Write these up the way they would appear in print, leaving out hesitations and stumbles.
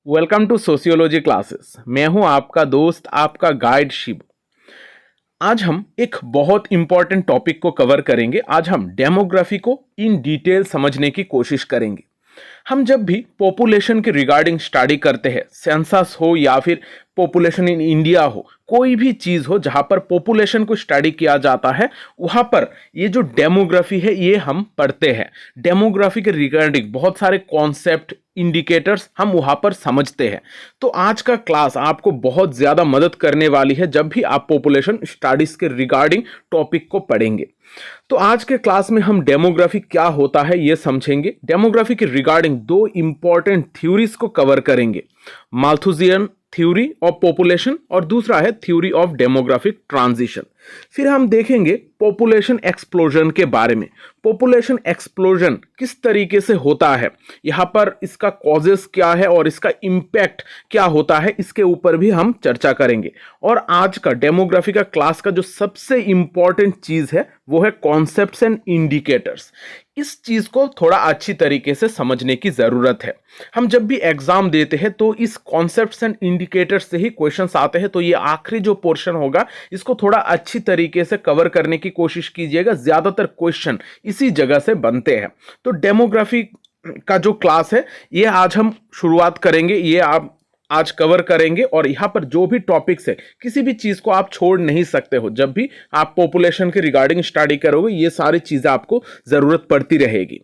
Welcome to sociology classes. मैं हूं आपका दोस्त, आपका गाइड शिव। आज हम एक बहुत इंपॉर्टेंट टॉपिक को कवर करेंगे। आज हम डेमोग्राफी को इन डिटेल समझने की कोशिश करेंगे। हम जब भी पॉपुलेशन के रिगार्डिंग स्टडी करते हैं, सेंसस हो या फिर पॉपुलेशन इन इंडिया हो, कोई भी चीज हो जहां पर पॉपुलेशन को स्टडी किया जाता है, वहां पर ये जो डेमोग्राफी है ये हम पढ़ते हैं। डेमोग्राफी के रिगार्डिंग बहुत सारे कॉन्सेप्ट, इंडिकेटर्स हम वहां पर समझते हैं। तो आज का क्लास आपको बहुत ज्यादा मदद करने वाली है जब भी आप पॉपुलेशन स्टडीज के रिगार्डिंग टॉपिक को पढ़ेंगे। तो आज के क्लास में हम डेमोग्राफी क्या होता है ये समझेंगे। डेमोग्राफी के रिगार्डिंग दो इंपॉर्टेंट थ्योरीज को कवर करेंगे, माल्थुसियन थ्योरी ऑफ पॉपुलेशन और दूसरा है थ्योरी ऑफ डेमोग्राफिक ट्रांजिशन। फिर हम देखेंगे पॉपुलेशन एक्सप्लोजन के बारे में। पॉपुलेशन एक्सप्लोजन किस तरीके से होता है, यहाँ पर इसका कॉजेस क्या है और इसका इम्पैक्ट क्या होता है, इसके ऊपर भी हम चर्चा करेंगे। और आज का डेमोग्राफी का क्लास का जो सबसे इंपॉर्टेंट चीज है वो है कॉन्सेप्ट्स एंड इंडिकेटर्स। इस चीज को थोड़ा अच्छी तरीके से समझने की जरूरत है। हम जब भी एग्जाम देते हैं तो इस कॉन्सेप्ट्स एंड इंडिकेटर्स से ही क्वेश्चंस आते हैं। तो ये आखिरी जो पोर्शन होगा इसको थोड़ा अच्छी तरीके से कवर करने की कोशिश कीजिएगा। ज्यादातर क्वेश्चन इसी जगह से बनते हैं। तो डेमोग्राफी का जो क्लास है ये आज हम शुरुआत करेंगे, ये आप आज कवर करेंगे। और यहां पर जो भी टॉपिक्स है किसी भी चीज को आप छोड़ नहीं सकते हो। जब भी आप पॉपुलेशन के रिगार्डिंग स्टडी करोगे ये सारी चीजें आपको जरूरत पड़ती रहेगी।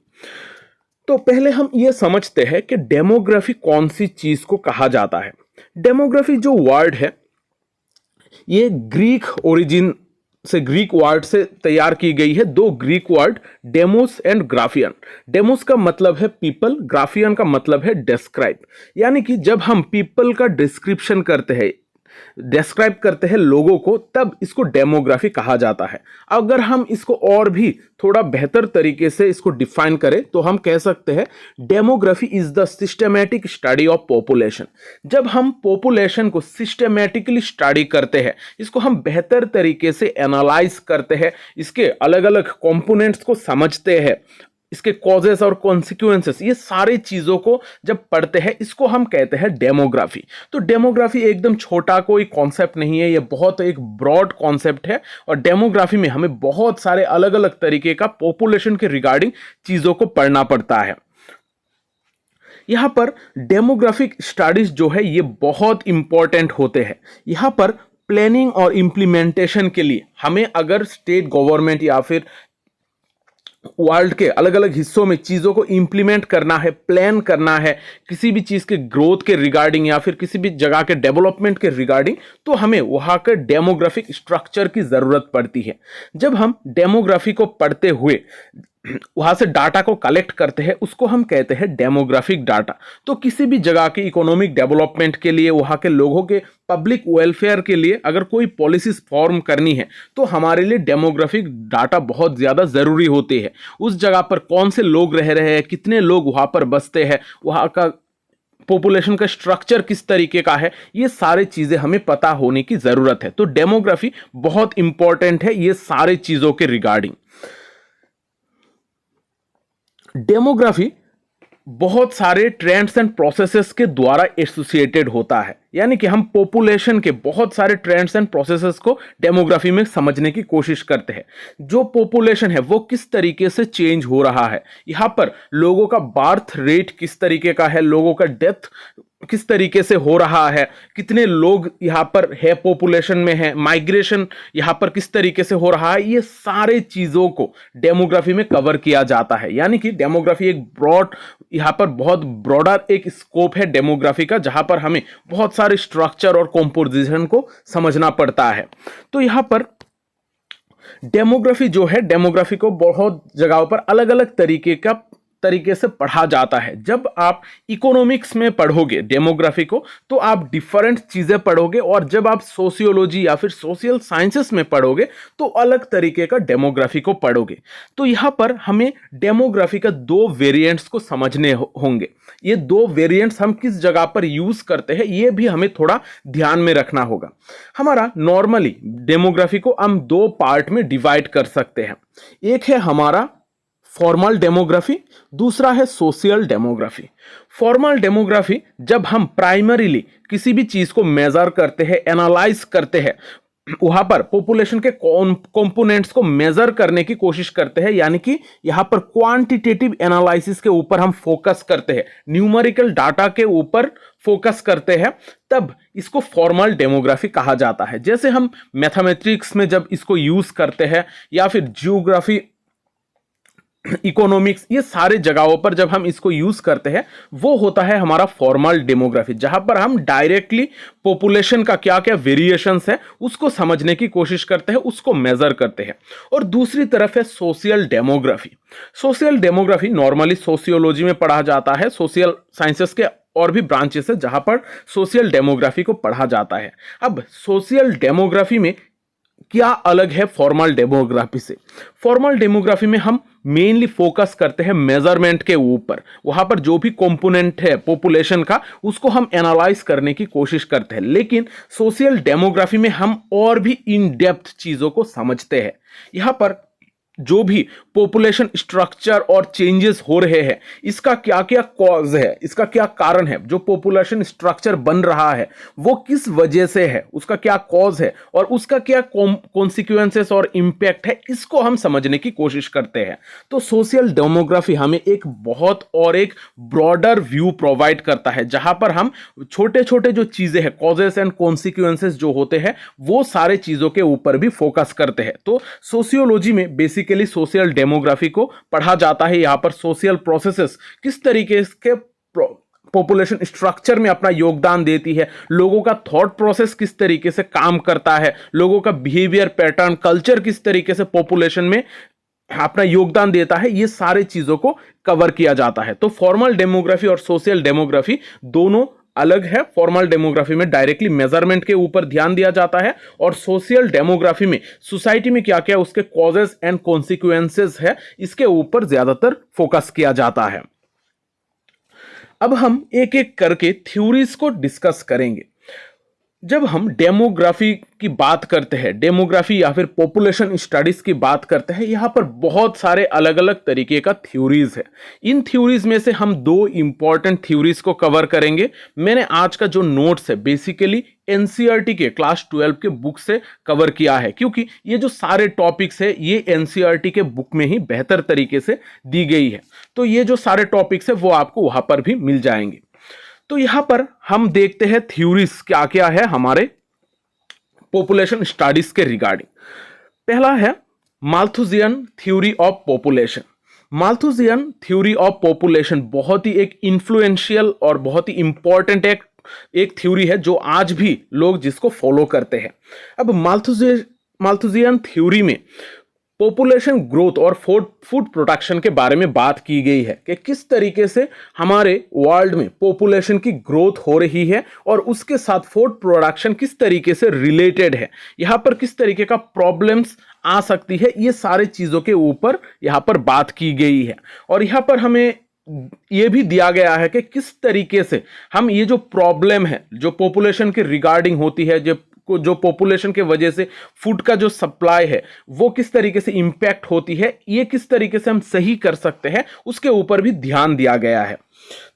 तो पहले हम ये समझते हैं कि डेमोग्राफी कौन सी चीज को कहा जाता है। डेमोग्राफी जो वर्ड है ये ग्रीक ओरिजिन से, ग्रीक वर्ड से तैयार की गई है। दो Greek word, demos and Graafian. Demos का मतलब है पीपल, ग्राफियन का मतलब है डिस्क्राइब। यानी कि जब हम पीपल का डिस्क्रिप्शन करते हैं, डिस्क्राइब करते हैं लोगों को, तब इसको डेमोग्राफी कहा जाता है। अगर हम इसको और भी थोड़ा बेहतर तरीके से इसको डिफाइन करें तो हम कह सकते हैं demography is the systematic study of population. जब हम पॉपुलेशन को सिस्टमैटिकली स्टडी करते हैं, इसको हम बेहतर तरीके से एनालाइज करते हैं, इसके अलग अलग कंपोनेंट्स को समझते हैं, इसके कॉजेस और कॉन्सिक्वेंसेस, ये सारी चीजों को जब पढ़ते हैं इसको हम कहते हैं डेमोग्राफी। तो डेमोग्राफी एकदम छोटा कोई कॉन्सेप्ट नहीं है, ये बहुत एक ब्रॉड कॉन्सेप्ट है। और डेमोग्राफी में हमें बहुत सारे अलग अलग तरीके का पॉपुलेशन के रिगार्डिंग चीजों को पढ़ना पड़ता है। यहां पर डेमोग्राफिक स्टडीज जो है ये बहुत इंपॉर्टेंट होते हैं। यहां पर प्लानिंग और इंप्लीमेंटेशन के लिए हमें अगर स्टेट गवर्नमेंट या फिर वर्ल्ड के अलग अलग हिस्सों में चीजों को इंप्लीमेंट करना है, प्लान करना है, किसी भी चीज के ग्रोथ के रिगार्डिंग या फिर किसी भी जगह के डेवलपमेंट के रिगार्डिंग, तो हमें वहां के डेमोग्राफिक स्ट्रक्चर की जरूरत पड़ती है। जब हम डेमोग्राफी को पढ़ते हुए वहां से डाटा को कलेक्ट करते हैं उसको हम कहते हैं डेमोग्राफिक डाटा। तो किसी भी जगह के इकोनॉमिक डेवलपमेंट के लिए, वहां के लोगों के पब्लिक वेलफेयर के लिए अगर कोई पॉलिसीज फॉर्म करनी है तो हमारे लिए डेमोग्राफिक डाटा बहुत ज्यादा जरूरी होती है। उस जगह पर कौन से लोग रह रहे हैं, कितने लोग वहां पर बसते हैं, वहां का पॉपुलेशन का स्ट्रक्चर किस तरीके का है, ये सारी चीजें हमें पता होने की जरूरत है। तो डेमोग्राफी बहुत इंपॉर्टेंट है ये सारी चीजों के रिगार्डिंग। डेमोग्राफी बहुत सारे ट्रेंड्स एंड प्रोसेसेस के द्वारा एसोसिएटेड होता है। यानी कि हम पॉपुलेशन के बहुत सारे ट्रेंड्स एंड प्रोसेसेस को डेमोग्राफी में समझने की कोशिश करते हैं। जो पॉपुलेशन है वो किस तरीके से चेंज हो रहा है, यहाँ पर लोगों का बर्थ रेट किस तरीके का है, लोगों का डेथ किस तरीके से हो रहा है, कितने लोग यहाँ पर है पॉपुलेशन में है, माइग्रेशन यहाँ पर किस तरीके से हो रहा है, ये सारे चीजों को डेमोग्राफी में कवर किया जाता है। यानी कि डेमोग्राफी एक ब्रॉड, यहाँ पर बहुत ब्रॉडर एक स्कोप है डेमोग्राफी का, जहां पर हमें बहुत सारे स्ट्रक्चर और कंपोजिशन को समझना पड़ता है। तो यहाँ पर डेमोग्राफी जो है, डेमोग्राफी को बहुत जगहों पर अलग अलग तरीके से पढ़ा जाता है। जब आप इकोनॉमिक्स में पढ़ोगे डेमोग्राफी को तो आप डिफरेंट चीजें पढ़ोगे, और जब आप सोशियोलॉजी या फिर सोशल साइंसेस में पढ़ोगे तो अलग तरीके का डेमोग्राफी को पढ़ोगे। तो यहां पर हमें डेमोग्राफी का दो वेरिएंट्स को समझने होंगे। ये दो वेरिएंट्स हम किस जगह पर यूज करते हैं ये भी हमें थोड़ा ध्यान में रखना होगा। हमारा नॉर्मली डेमोग्राफी को हम दो पार्ट में डिवाइड कर सकते हैं। एक है हमारा फॉर्मल डेमोग्राफी, दूसरा है सोशल डेमोग्राफी। फॉर्मल डेमोग्राफी जब हम प्राइमरीली किसी भी चीज को मेजर करते हैं, एनालाइज करते हैं, वहां पर पॉपुलेशन के कंपोनेंट्स को मेजर करने की कोशिश करते हैं, यानी कि यहां पर क्वांटिटेटिव एनालिसिस के ऊपर हम फोकस करते हैं, न्यूमेरिकल डाटा के ऊपर फोकस करते हैं, तब इसको फॉर्मल डेमोग्राफी कहा जाता है। जैसे हम मैथमेटिक्स में जब इसको यूज करते हैं, या फिर जियोग्राफी, इकोनॉमिक्स, ये सारे जगहों पर जब हम इसको यूज करते हैं, वो होता है हमारा फॉर्मल डेमोग्राफी, जहां पर हम डायरेक्टली पॉपुलेशन का क्या क्या वेरिएशंस है उसको समझने की कोशिश करते हैं, उसको मेजर करते हैं। और दूसरी तरफ है social demography. Social demography normally sociology में पढ़ा जाता है, सोशल साइंसेस के और भी ब्रांचेस है जहां पर सोशल डेमोग्राफी को पढ़ा जाता है। अब सोशल डेमोग्राफी में क्या अलग है फॉर्मल डेमोग्राफी से? फॉर्मल डेमोग्राफी में हम मेनली फोकस करते हैं मेजरमेंट के ऊपर, वहां पर जो भी कंपोनेंट है पॉपुलेशन का उसको हम एनालाइज करने की कोशिश करते हैं। लेकिन सोशल डेमोग्राफी में हम और भी इन डेप्थ चीजों को समझते हैं। यहां पर जो भी पॉपुलेशन स्ट्रक्चर और चेंजेस हो रहे हैं, इसका क्या क्या कॉज है, इसका क्या कारण है, जो पॉपुलेशन स्ट्रक्चर बन रहा है वो किस वजह से है, उसका क्या कॉज है और उसका क्या कॉन्सिक्वेंसेस और इंपैक्ट है, इसको हम समझने की कोशिश करते हैं। तो सोशल डेमोग्राफी हमें एक बहुत और एक ब्रॉडर व्यू प्रोवाइड करता है, जहां पर हम छोटे छोटे जो चीजें हैं, कॉजेस एंड कॉन्सिक्वेंसेस जो होते हैं, वो सारे चीजों के ऊपर भी फोकस करते हैं। तो सोशियोलॉजी में बेसिकली सोशल डेमोग्राफी को पढ़ा जाता है। यहां पर सोशल प्रोसेसेस किस तरीके के पॉपुलेशन स्ट्रक्चर में अपना योगदान देती है, लोगों का थॉट प्रोसेस किस तरीके से काम करता है, लोगों का बिहेवियर पैटर्न, कल्चर किस तरीके से पॉपुलेशन में अपना योगदान देता है, ये सारे चीजों को कवर किया जाता है। तो फॉर्मल डेमोग्राफी और सोशल डेमोग्राफी दोनों अलग है। फॉर्मल डेमोग्राफी में डायरेक्टली मेजरमेंट के ऊपर ध्यान दिया जाता है, और सोशल डेमोग्राफी में सोसाइटी में क्या क्या उसके कॉजेस एंड कॉन्सिक्वेंसेस है, इसके ऊपर ज्यादातर फोकस किया जाता है। अब हम एक एक करके थ्योरीज को डिस्कस करेंगे। जब हम डेमोग्राफी की बात करते हैं, डेमोग्राफी या फिर पॉपुलेशन स्टडीज की बात करते हैं, यहाँ पर बहुत सारे अलग अलग तरीके का थ्योरीज है। इन थ्योरीज में से हम दो इंपॉर्टेंट थ्योरीज को कवर करेंगे। मैंने आज का जो नोट्स है बेसिकली एनसीईआरटी के क्लास 12 के बुक से कवर किया है, क्योंकि ये जो सारे टॉपिक्स है ये एनसीईआरटी के बुक में ही बेहतर तरीके से दी गई है। तो ये जो सारे टॉपिक्स है वो आपको वहां पर भी मिल जाएंगे। तो यहां पर हम देखते हैं थ्योरीज क्या क्या है हमारे पॉपुलेशन स्टडीज के रिगार्डिंग। पहला है Malthusian theory of population. Malthusian theory of population बहुत ही एक इन्फ्लुएंशियल और बहुत ही इंपॉर्टेंट एक थ्योरी है, जो आज भी लोग जिसको फॉलो करते हैं। अब माल्थुसियन थ्योरी में पॉपुलेशन ग्रोथ और फूड प्रोडक्शन के बारे में बात की गई है कि किस तरीके से हमारे वर्ल्ड में पॉपुलेशन की ग्रोथ हो रही है और उसके साथ फूड प्रोडक्शन किस तरीके से रिलेटेड है, यहाँ पर किस तरीके का प्रॉब्लम्स आ सकती है, ये सारे चीज़ों के ऊपर यहाँ पर बात की गई है। और यहाँ पर हमें ये भी दिया गया है कि किस तरीके से हम ये जो प्रॉब्लम है जो पॉपुलेशन के रिगार्डिंग होती है, जो पॉपुलेशन के वजह से फूड का जो सप्लाई है वो किस तरीके से इंपैक्ट होती है, ये किस तरीके से हम सही कर सकते हैं, उसके ऊपर भी ध्यान दिया गया है।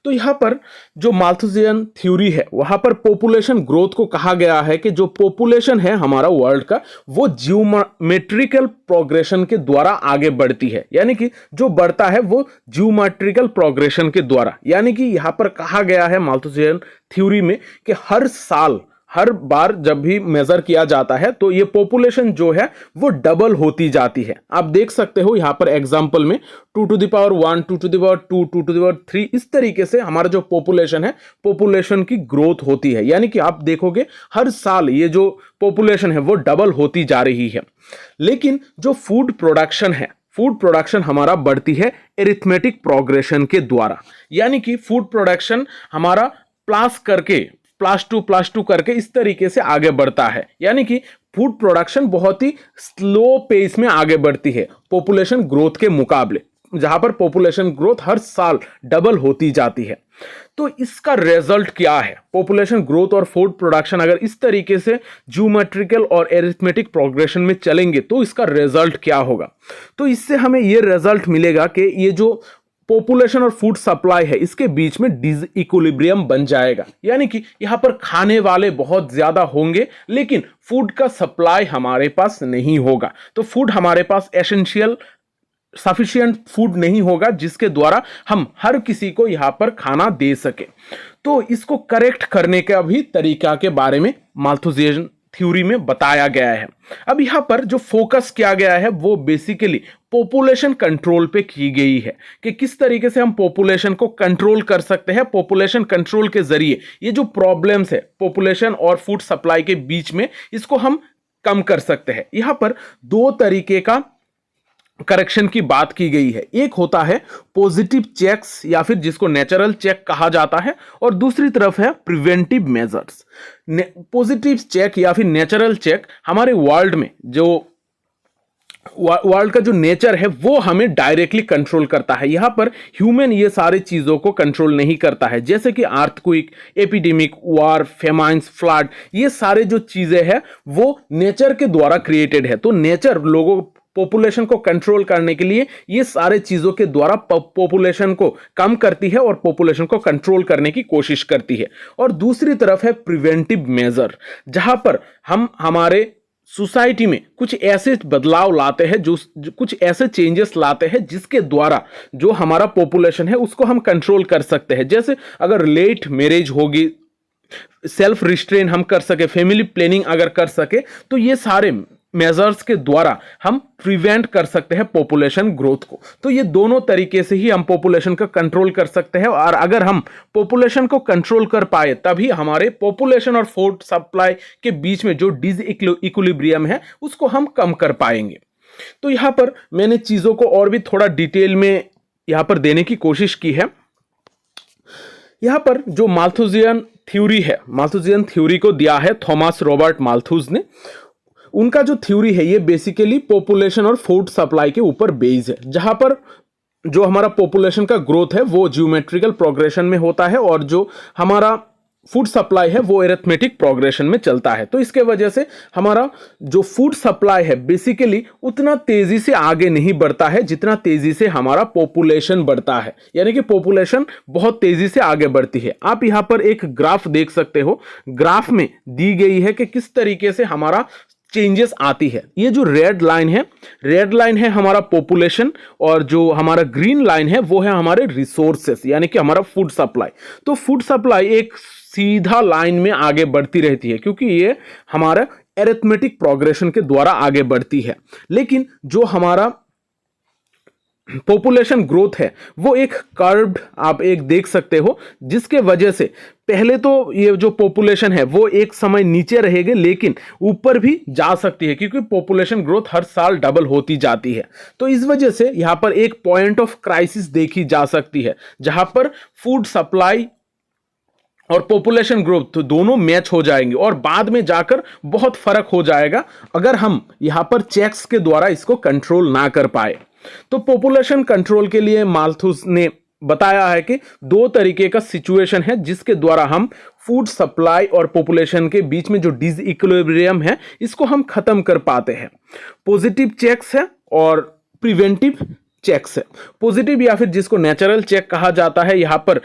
तो यहाँ पर जो माल्थुसियन थ्योरी है वहां पर पॉपुलेशन ग्रोथ को कहा गया है कि जो पॉपुलेशन है हमारा वर्ल्ड का वो जियोमेट्रिकल प्रोग्रेशन के द्वारा आगे बढ़ती है, यानी कि जो बढ़ता है वो जियोमेट्रिकल प्रोग्रेशन के द्वारा। यानी कि यहाँ पर कहा गया है माल्थुसियन थ्योरी में कि हर बार जब भी मेजर किया जाता है तो ये पॉपुलेशन जो है वो डबल होती जाती है। आप देख सकते हो यहाँ पर एग्जांपल में 2 to the power 1, 2 to the power 2, 2 to the power 3, इस तरीके से हमारा जो पॉपुलेशन है, पॉपुलेशन की ग्रोथ होती है। यानी कि आप देखोगे हर साल ये जो पॉपुलेशन है वो डबल होती जा रही है। लेकिन जो फूड प्रोडक्शन हमारा बढ़ती है एरिथमेटिक प्रोग्रेशन के द्वारा, यानी कि फूड प्रोडक्शन हमारा +2 करके इस तरीके से आगे बढ़ता है। यानी कि फूड प्रोडक्शन बहुत ही स्लो पेस में आगे बढ़ती है पॉपुलेशन ग्रोथ के मुकाबले। जहां पर पॉपुलेशन ग्रोथ हर साल डबल होती जाती है। तो इसका रिजल्ट क्या है? पॉपुलेशन ग्रोथ और फूड प्रोडक्शन अगर इस तरीके से ज्योमेट्रिकल और एरिथमेटिक प्रोग्रेशन में चलेंगे तो इसका रिजल्ट क्या होगा? तो इससे हमें यह रिजल्ट मिलेगा कि ये जो पॉपुलेशन और फूड सप्लाई है इसके बीच में डिसइक्विलिब्रियम बन जाएगा, यानी कि यहां पर खाने वाले बहुत ज्यादा होंगे लेकिन फूड का सप्लाई हमारे पास नहीं होगा। तो फूड हमारे पास एसेंशियल सफिशिएंट फूड नहीं होगा जिसके द्वारा हम हर किसी को यहां पर खाना दे सके। तो इसको करेक्ट करने का भी तरीका के बारे में माल्थुसियन थ्योरी में बताया गया है। अब यहां पर जो फोकस किया गया है वो बेसिकली पॉपुलेशन कंट्रोल पे की गई है कि किस तरीके से हम पॉपुलेशन को कंट्रोल कर सकते हैं। पॉपुलेशन कंट्रोल के जरिए ये जो प्रॉब्लम्स है पॉपुलेशन और फूड सप्लाई के बीच में, इसको हम कम कर सकते हैं। यहां पर दो तरीके का करेक्शन की बात की गई है। एक होता है पॉजिटिव चेक्स या फिर जिसको नेचुरल चेक कहा जाता है, और दूसरी तरफ है प्रिवेंटिव मेजर्स। पॉजिटिव चेक या फिर नेचुरल चेक हमारे वर्ल्ड में जो वर्ल्ड का जो नेचर है वो हमें डायरेक्टली कंट्रोल करता है। यहां पर ह्यूमन ये सारी चीजों को कंट्रोल नहीं करता है, जैसे कि अर्थक्वेक, एपिडेमिक, वार, फेमाइंस, फ्लड, ये सारे जो चीजें हैं वो नेचर के द्वारा क्रिएटेड है। तो नेचर लोगों पॉपुलेशन को कंट्रोल करने के लिए ये सारे चीजों के द्वारा पॉपुलेशन को कम करती है और पॉपुलेशन को कंट्रोल करने की कोशिश करती है। और दूसरी तरफ है प्रिवेंटिव मेजर, जहां पर हम हमारे सोसाइटी में कुछ ऐसे बदलाव लाते हैं, जो कुछ ऐसे चेंजेस लाते हैं जिसके द्वारा जो हमारा पॉपुलेशन है उसको हम कंट्रोल कर सकते हैं। जैसे अगर लेट मैरिज होगी, सेल्फ रिस्ट्रेन हम कर सके, फैमिली प्लानिंग अगर कर सके, तो ये सारे मेजर्स के द्वारा हम प्रिवेंट कर सकते हैं पॉपुलेशन ग्रोथ को। तो ये दोनों तरीके से ही हम पॉपुलेशन का कंट्रोल कर सकते हैं, और अगर हम पॉपुलेशन को कंट्रोल कर पाए तभी हमारे पॉपुलेशन और फूड सप्लाई के बीच में जो डिसइक्विलिब्रियम है उसको हम कम कर पाएंगे। तो यहां पर मैंने चीजों को और भी थोड़ा डिटेल में यहां पर देने की कोशिश की है। यहां पर जो माल्थुसियन थ्योरी है, माल्थुसियन थ्योरी को दिया है थॉमस रॉबर्ट माल्थुस ने। उनका जो थ्योरी है ये बेसिकली पॉपुलेशन और फूड सप्लाई के ऊपर बेस्ड है, जहां पर जो हमारा पॉपुलेशन का ग्रोथ है वो ज्योमेट्रिकल प्रोग्रेशन में होता है और जो हमारा फूड सप्लाई है वो एरिथमेटिक प्रोग्रेशन में चलता है। तो इसके वजह से हमारा जो फूड सप्लाई है बेसिकली उतना तेजी से आगे नहीं बढ़ता है जितना तेजी से हमारा पॉपुलेशन बढ़ता है, यानी कि पॉपुलेशन बहुत तेजी से आगे बढ़ती है। आप यहां पर एक ग्राफ देख सकते हो, ग्राफ में दी गई है कि किस तरीके से हमारा चेंजेस आती है। ये जो रेड लाइन है हमारा पॉपुलेशन, और जो हमारा ग्रीन लाइन है वो है हमारे रिसोर्सेस यानी कि हमारा फूड सप्लाई। तो फूड सप्लाई एक सीधा लाइन में आगे बढ़ती रहती है क्योंकि ये हमारा एरिथमेटिक प्रोग्रेशन के द्वारा आगे बढ़ती है। लेकिन जो हमारा पॉपुलेशन ग्रोथ है वो एक कर्व्ड आप एक देख सकते हो, जिसके वजह से पहले तो ये जो पॉपुलेशन है वो एक समय नीचे रहेगी लेकिन ऊपर भी जा सकती है क्योंकि पॉपुलेशन ग्रोथ हर साल डबल होती जाती है। तो इस वजह से यहां पर एक पॉइंट ऑफ क्राइसिस देखी जा सकती है जहां पर फूड सप्लाई और पॉपुलेशन ग्रोथ तो दोनों मैच हो जाएंगे और बाद में जाकर बहुत फर्क हो जाएगा अगर हम यहां पर चेक्स के द्वारा इसको कंट्रोल ना कर पाए। तो पॉपुलेशन कंट्रोल के लिए माल्थुस ने बताया है कि दो तरीके का सिचुएशन है जिसके द्वारा हम फूड सप्लाई और पॉपुलेशन के बीच में जो डिसइक्विलिब्रियम है इसको हम खत्म कर पाते हैं। पॉजिटिव चेक्स है और प्रिवेंटिव चेक्स है। पॉजिटिव या फिर जिसको नेचुरल चेक कहा जाता है, यहां पर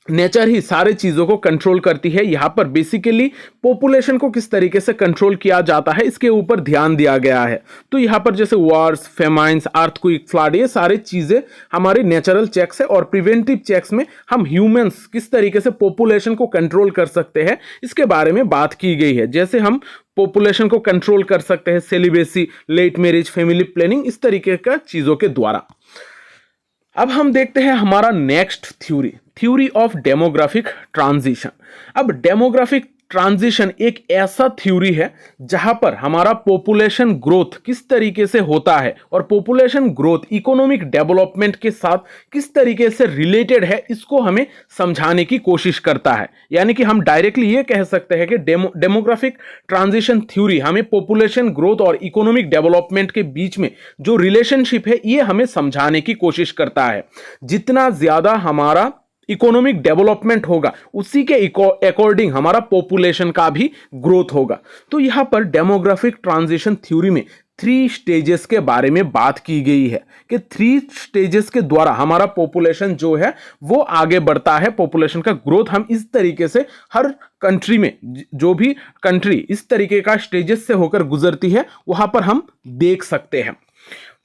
नेचर ही सारे चीजों को कंट्रोल करती है। यहां पर बेसिकली पॉपुलेशन को किस तरीके से कंट्रोल किया जाता है इसके ऊपर ध्यान दिया गया है। तो यहां पर जैसे वार्स, फेमाइंस, अर्थक्वेक, फ्लड, ये सारी चीजें हमारी नेचुरल चेक्स है। और प्रिवेंटिव चेक्स में हम ह्यूमंस किस तरीके से पॉपुलेशन को कंट्रोल कर सकते हैं इसके बारे में बात की गई है। जैसे हम पॉपुलेशन को कंट्रोल कर सकते हैं celibacy, late marriage, family planning, इस तरीके का चीजों के द्वारा। अब हम देखते हैं हमारा next theory of demographic transition. अब डेमोग्राफिक ट्रांजिशन एक ऐसा थ्योरी है जहां पर हमारा पॉपुलेशन ग्रोथ किस तरीके से होता है और पॉपुलेशन ग्रोथ इकोनॉमिक डेवलपमेंट के साथ किस तरीके से रिलेटेड है, इसको हमें समझाने की कोशिश करता है। यानी कि हम डायरेक्टली ये कह सकते हैं कि डेमोग्राफिक ट्रांजिशन थ्योरी हमें पॉपुलेशन ग्रोथ और इकोनॉमिक डेवलपमेंट के बीच में जो रिलेशनशिप है ये हमें समझाने की कोशिश करता है। जितना ज्यादा हमारा इकोनॉमिक डेवलपमेंट होगा उसी के अकॉर्डिंग हमारा पॉपुलेशन का भी ग्रोथ होगा। तो यहां पर डेमोग्राफिक ट्रांजिशन थ्योरी में 3 स्टेजेस के बारे में बात की गई है कि 3 स्टेजेस के द्वारा हमारा पॉपुलेशन जो है वो आगे बढ़ता है। पॉपुलेशन का ग्रोथ हम इस तरीके से हर कंट्री में, जो भी कंट्री इस तरीके का स्टेजेस से होकर गुजरती है वहां पर हम देख सकते हैं।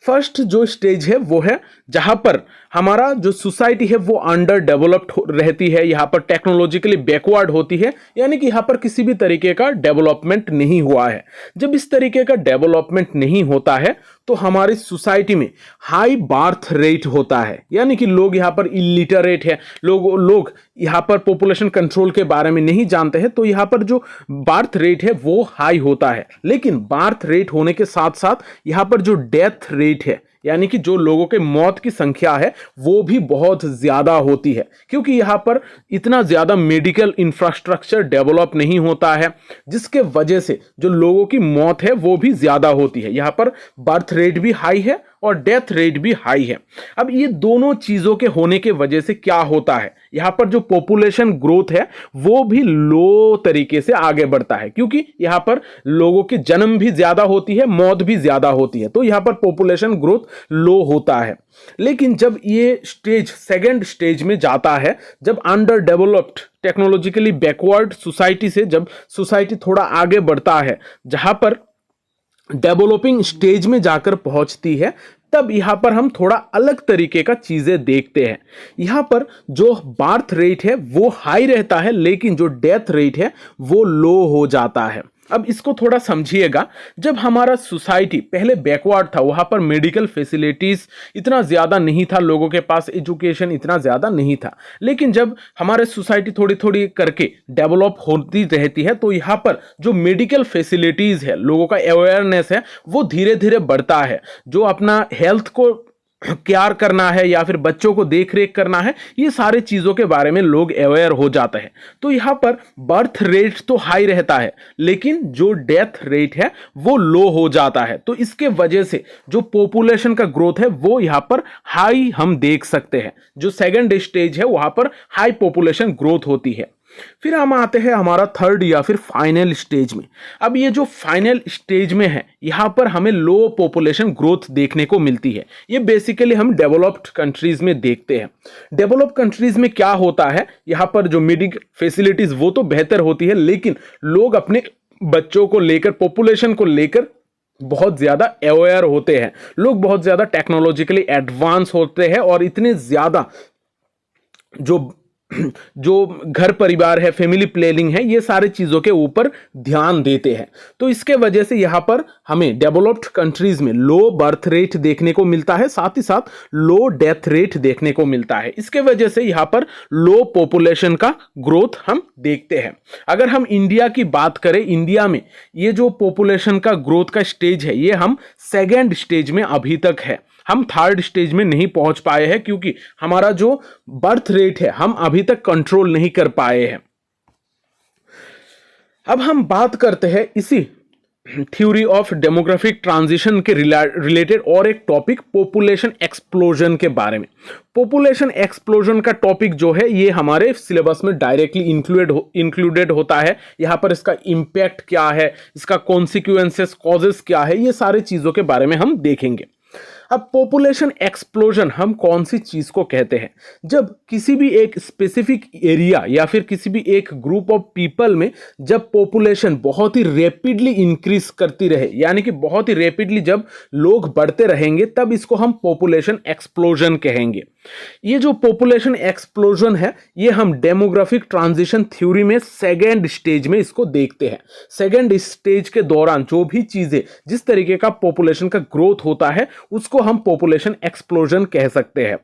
फर्स्ट जो स्टेज है वो है जहां पर हमारा जो सोसाइटी है वो अंडर डेवलप्ड रहती है, यहाँ पर टेक्नोलॉजिकली बैकवर्ड होती है, यानी कि यहाँ पर किसी भी तरीके का डेवलपमेंट नहीं हुआ है। जब इस तरीके का डेवलपमेंट नहीं होता है तो हमारी सोसाइटी में हाई बर्थ रेट होता है, यानी कि लोग यहाँ पर इलिटरेट है, लोग यहाँ पर पॉपुलेशन कंट्रोल के बारे में नहीं जानते हैं, तो यहाँ पर जो बर्थ रेट है वो हाई होता है। लेकिन बर्थ रेट होने के साथ साथ यहाँ पर जो डेथ रेट है, यानी कि जो लोगों के मौत की संख्या है वो भी बहुत ज्यादा होती है, क्योंकि यहाँ पर इतना ज्यादा मेडिकल इंफ्रास्ट्रक्चर डेवलप नहीं होता है, जिसके वजह से जो लोगों की मौत है वो भी ज्यादा होती है। यहाँ पर बर्थ रेट भी हाई है और डेथ रेट भी हाई है। अब ये दोनों चीजों के होने के वजह से क्या होता है, यहाँ पर जो पॉपुलेशन ग्रोथ है वो भी लो तरीके से आगे बढ़ता है, क्योंकि यहाँ पर लोगों की जन्म भी ज्यादा होती है, मौत भी ज्यादा होती है, तो यहाँ पर पॉपुलेशन ग्रोथ लो होता है। लेकिन जब ये स्टेज सेकंड स्टेज में जाता है, जब under developed technologically backward society से जब सोसाइटी थोड़ा आगे बढ़ता है, जहां पर डेवलपिंग स्टेज में जाकर पहुंचती है, तब यहां पर हम थोड़ा अलग तरीके का चीजें देखते हैं। यहां पर जो बर्थ रेट है वो हाई रहता है, लेकिन जो डेथ रेट है वो लो हो जाता है। अब इसको थोड़ा समझिएगा। जब हमारा सोसाइटी पहले बैकवर्ड था, वहां पर मेडिकल फैसिलिटीज इतना ज्यादा नहीं था, लोगों के पास एजुकेशन इतना ज्यादा नहीं था, लेकिन जब हमारे सोसाइटी थोड़ी थोड़ी करके डेवलप होती रहती है तो यहाँ पर जो मेडिकल फैसिलिटीज है, लोगों का अवेयरनेस है वो धीरे धीरे बढ़ता है। जो अपना हेल्थ को केयर करना है या फिर बच्चों को देख रेख करना है, ये सारी चीजों के बारे में लोग अवेयर हो जाते हैं। तो यहाँ पर बर्थ रेट तो हाई रहता है, लेकिन जो डेथ रेट है वो लो हो जाता है। तो इसके वजह से जो पॉपुलेशन का ग्रोथ है वो यहाँ पर हाई हम देख सकते हैं। जो सेकंड स्टेज है वहां पर हाई पॉपुलेशन ग्रोथ होती है। फिर हम आते हैं हमारा थर्ड या फिर फाइनल स्टेज में। अब ये जो फाइनल स्टेज में है, यहां पर हमें लो पॉपुलेशन ग्रोथ देखने को मिलती है। ये बेसिकली हम डेवलप्ड कंट्रीज में देखते हैं। डेवलप्ड कंट्रीज में क्या होता है, यहां पर जो मेडिकल फैसिलिटीज वो तो बेहतर होती है, लेकिन लोग अपने बच्चों को लेकर, पॉपुलेशन को लेकर बहुत ज्यादा अवेयर होते हैं। लोग बहुत ज्यादा टेक्नोलॉजिकली एडवांस होते हैं और इतने ज्यादा जो घर परिवार है, फैमिली प्लानिंग है, ये सारी चीजों के ऊपर ध्यान देते हैं। तो इसके वजह से यहां पर हमें डेवलप्ड कंट्रीज में लो बर्थ रेट देखने को मिलता है, साथ ही साथ लो डेथ रेट देखने को मिलता है। इसके वजह से यहां पर लो पॉपुलेशन का ग्रोथ हम देखते हैं। अगर हम इंडिया की बात करें, इंडिया में ये जो पॉपुलेशन का ग्रोथ का स्टेज है ये हम सेकेंड स्टेज में अभी तक है। हम थर्ड स्टेज में नहीं पहुंच पाए हैं, क्योंकि हमारा जो बर्थ रेट है हम अभी तक कंट्रोल नहीं कर पाए हैं। अब हम बात करते हैं इसी थ्योरी ऑफ डेमोग्राफिक ट्रांजिशन के रिलेटेड और एक टॉपिक पॉपुलेशन एक्सप्लोजन के बारे में। पॉपुलेशन एक्सप्लोजन का टॉपिक जो है ये हमारे सिलेबस में डायरेक्टली इंक्लूडेड होता है। यहाँ पर इसका इम्पैक्ट क्या है, इसका कॉन्सिक्वेंसेस, कॉजेस क्या है, ये सारी चीजों के बारे में हम देखेंगे। अब पॉपुलेशन एक्सप्लोजन हम कौन सी चीज को कहते हैं, जब किसी भी एक स्पेसिफिक एरिया या फिर किसी भी एक ग्रुप ऑफ पीपल में जब पॉपुलेशन बहुत ही रैपिडली इंक्रीज करती रहे, यानी कि बहुत ही रैपिडली जब लोग बढ़ते रहेंगे, तब इसको हम पॉपुलेशन एक्सप्लोजन कहेंगे। ये जो पॉपुलेशन एक्सप्लोजन है ये हम डेमोग्राफिक ट्रांजिशन थ्योरी में सेकेंड स्टेज में इसको देखते हैं। सेकेंड स्टेज के दौरान जो भी चीजें, जिस तरीके का पॉपुलेशन का ग्रोथ होता है, उसको हम पॉपुलेशन एक्सप्लोजन कह सकते हैं।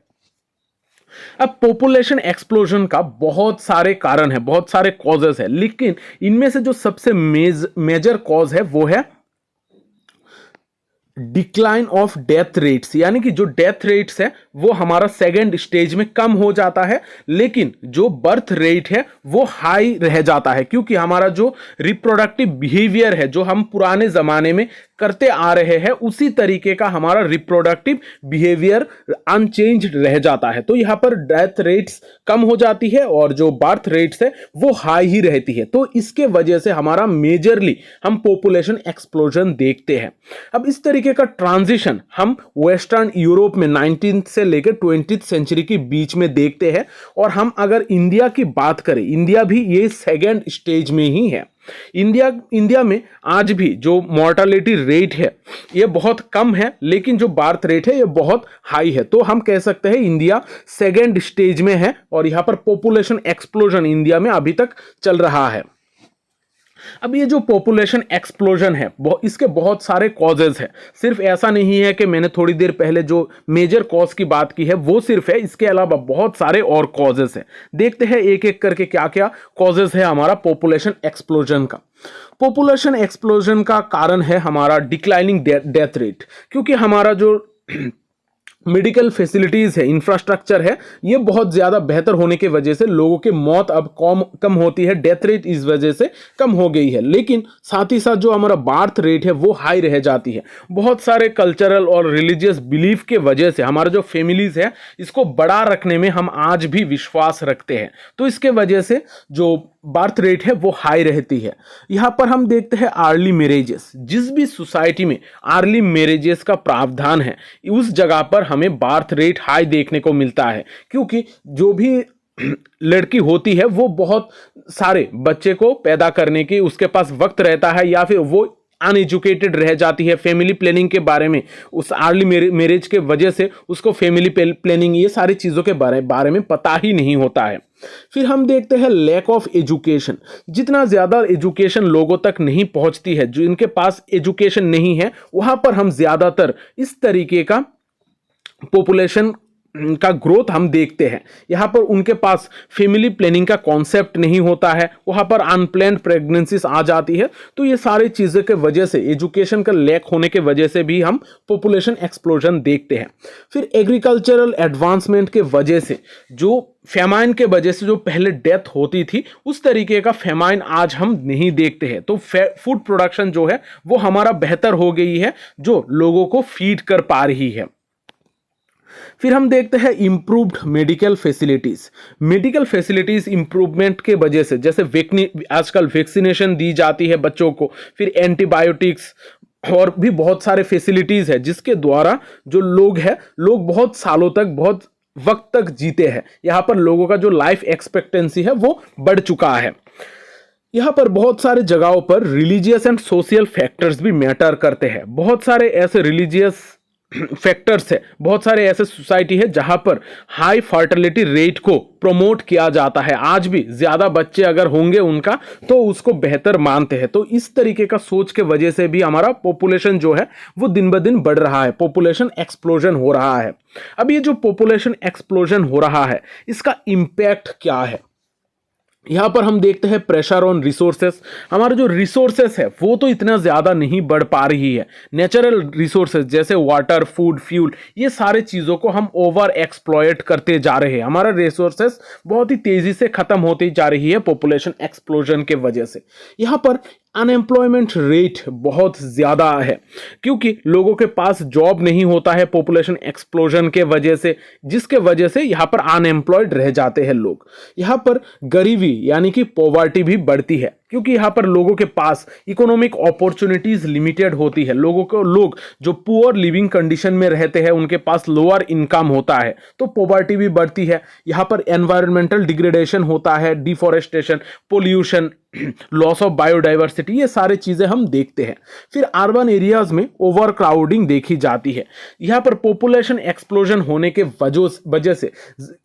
अब पॉपुलेशन एक्सप्लोजन का बहुत सारे कारण है, बहुत सारे कॉजेस है, लेकिन इनमें से जो सबसे मेजर कॉज है वो है डिक्लाइन ऑफ डेथ रेट्स, यानी कि जो डेथ रेट्स है वो हमारा सेकेंड स्टेज में कम हो जाता है, लेकिन जो बर्थ रेट है वो हाई रह जाता है, क्योंकि हमारा जो रिप्रोडक्टिव बिहेवियर है जो हम पुराने जमाने में करते आ रहे हैं उसी तरीके का हमारा रिप्रोडक्टिव बिहेवियर अनचेंज्ड रह जाता है। तो यहां पर डेथ रेट्स कम हो जाती है और जो बर्थ रेट्स है वो हाई ही रहती है। तो इसके वजह से हमारा मेजरली हम पॉपुलेशन एक्सप्लोजन देखते हैं। अब इस तरीके का ट्रांजिशन हम वेस्टर्न यूरोप में 19th से लेकर 20th सेंचुरी के बीच में देखते हैं। और हम अगर इंडिया की बात करें, इंडिया भी ये सेकेंड स्टेज में ही है। इंडिया में आज भी जो मॉर्टेलिटी रेट है ये बहुत कम है, लेकिन जो बर्थ रेट है ये बहुत हाई है। तो हम कह सकते हैं इंडिया सेकेंड स्टेज में है और यहां पर पॉपुलेशन एक्सप्लोजन इंडिया में अभी तक चल रहा है। अब ये जो पॉपुलेशन एक्सप्लोजन है इसके बहुत सारे कॉजेज हैं। सिर्फ ऐसा नहीं है कि मैंने थोड़ी देर पहले जो मेजर कॉज की बात की है वो सिर्फ है, इसके अलावा बहुत सारे और कॉजेज हैं। देखते हैं एक एक करके क्या क्या कॉजेज है हमारा पॉपुलेशन एक्सप्लोजन का। पॉपुलेशन एक्सप्लोजन का कारण है हमारा डिक्लाइनिंग डेथ रेट, क्योंकि हमारा जो मेडिकल फैसिलिटीज है, इंफ्रास्ट्रक्चर है, ये बहुत ज़्यादा बेहतर होने की वजह से लोगों की मौत अब कम होती है, डेथ रेट इस वजह से कम हो गई है। लेकिन साथ ही साथ जो हमारा बर्थ रेट है वो हाई रह जाती है। बहुत सारे कल्चरल और रिलीजियस बिलीफ के वजह से हमारा जो फैमिलीज है इसको बड़ा रखने में हम आज भी विश्वास रखते हैं, तो इसके वजह से जो बर्थ रेट है वो हाई रहती है। यहाँ पर हम देखते हैं अर्ली मैरिजेस। जिस भी सोसाइटी में अर्ली मैरिजेस का प्रावधान है उस जगह पर हमें बर्थ रेट हाई देखने को मिलता है, क्योंकि जो भी लड़की होती है वो बहुत सारे बच्चे को पैदा करने की उसके पास वक्त रहता है, या फिर वो अनएजुकेटेड रह जाती है फैमिली प्लानिंग के बारे में। उस अर्ली मैरिज के वजह से उसको फैमिली प्लानिंग ये सारी चीज़ों के बारे में पता ही नहीं होता है। फिर हम देखते हैं लैक ऑफ एजुकेशन। जितना ज़्यादा एजुकेशन लोगों तक नहीं पहुंचती है, जो इनके पास एजुकेशन नहीं है, वहां पर हम ज़्यादातर इस तरीके का पॉपुलेशन का ग्रोथ हम देखते हैं। यहाँ पर उनके पास फैमिली प्लानिंग का कॉन्सेप्ट नहीं होता है, वहाँ पर अनप्लान्ड प्रेगनेंसीज आ जाती है। तो ये सारी चीज़ों के वजह से, एजुकेशन का लैक होने के वजह से भी हम पॉपुलेशन एक्सप्लोजन देखते हैं। फिर एग्रीकल्चरल एडवांसमेंट के वजह से जो फेमाइन के वजह से जो पहले डेथ होती थी उस तरीके का फेमाइन आज हम नहीं देखते हैं। तो फूड प्रोडक्शन जो है वो हमारा बेहतर हो गई है, जो लोगों को फीड कर पा रही है। फिर हम देखते हैं improved medical facilities. Medical facilities improvement के वजह से, जैसे आजकल वैक्सीनेशन दी जाती है बच्चों को, फिर एंटीबायोटिक्स और भी बहुत सारे फैसिलिटीज है जिसके द्वारा जो लोग बहुत सालों तक, बहुत वक्त तक जीते हैं। यहाँ पर लोगों का जो लाइफ एक्सपेक्टेंसी है वो बढ़ चुका है। यहाँ पर बहुत सारे जगहों पर रिलीजियस एंड सोशल फैक्टर्स भी मैटर करते हैं। बहुत सारे ऐसे रिलीजियस फैक्टर्स है, बहुत सारे ऐसे सोसाइटी है जहां पर हाई फर्टिलिटी रेट को प्रमोट किया जाता है। आज भी ज्यादा बच्चे अगर होंगे उनका तो उसको बेहतर मानते हैं। तो इस तरीके का सोच के वजह से भी हमारा पॉपुलेशन जो है वो दिन ब दिन बढ़ रहा है, पॉपुलेशन एक्सप्लोजन हो रहा है। अब ये जो पॉपुलेशन एक्सप्लोजन हो रहा है इसका इंपैक्ट क्या है, यहाँ पर हम देखते हैं प्रेशर ऑन रिसोर्सेस। हमारे जो रिसोर्सेस है वो तो इतना ज़्यादा नहीं बढ़ पा रही है। नेचुरल रिसोर्सेस जैसे वाटर, फूड, फ्यूल, ये सारे चीज़ों को हम ओवर एक्सप्लॉयट करते जा रहे हैं। हमारा रिसोर्सेस बहुत ही तेज़ी से ख़त्म होती जा रही है पॉपुलेशन एक्सप्लोजन के वजह से। यहाँ पर अनएम्प्लॉयमेंट रेट बहुत ज़्यादा है, क्योंकि लोगों के पास जॉब नहीं होता है पॉपुलेशन एक्सप्लोजन के वजह से, जिसके वजह से यहाँ पर अनएम्प्लॉयड रह जाते हैं लोग। यहाँ पर गरीबी यानी कि पॉवर्टी भी बढ़ती है, क्योंकि यहाँ पर लोगों के पास इकोनॉमिक अपॉर्चुनिटीज लिमिटेड होती है। लोग जो पुअर लिविंग कंडीशन में रहते हैं उनके पास लोअर इनकम होता है, तो पॉवर्टी भी बढ़ती है। यहाँ पर एनवायरमेंटल डिग्रेडेशन होता है, deforestation, pollution, loss of biodiversity, ये सारी चीजें हम देखते हैं। फिर अर्बन एरियाज में ओवर क्राउडिंग देखी जाती है। यहाँ पर पॉपुलेशन एक्सप्लोजन होने के वजह से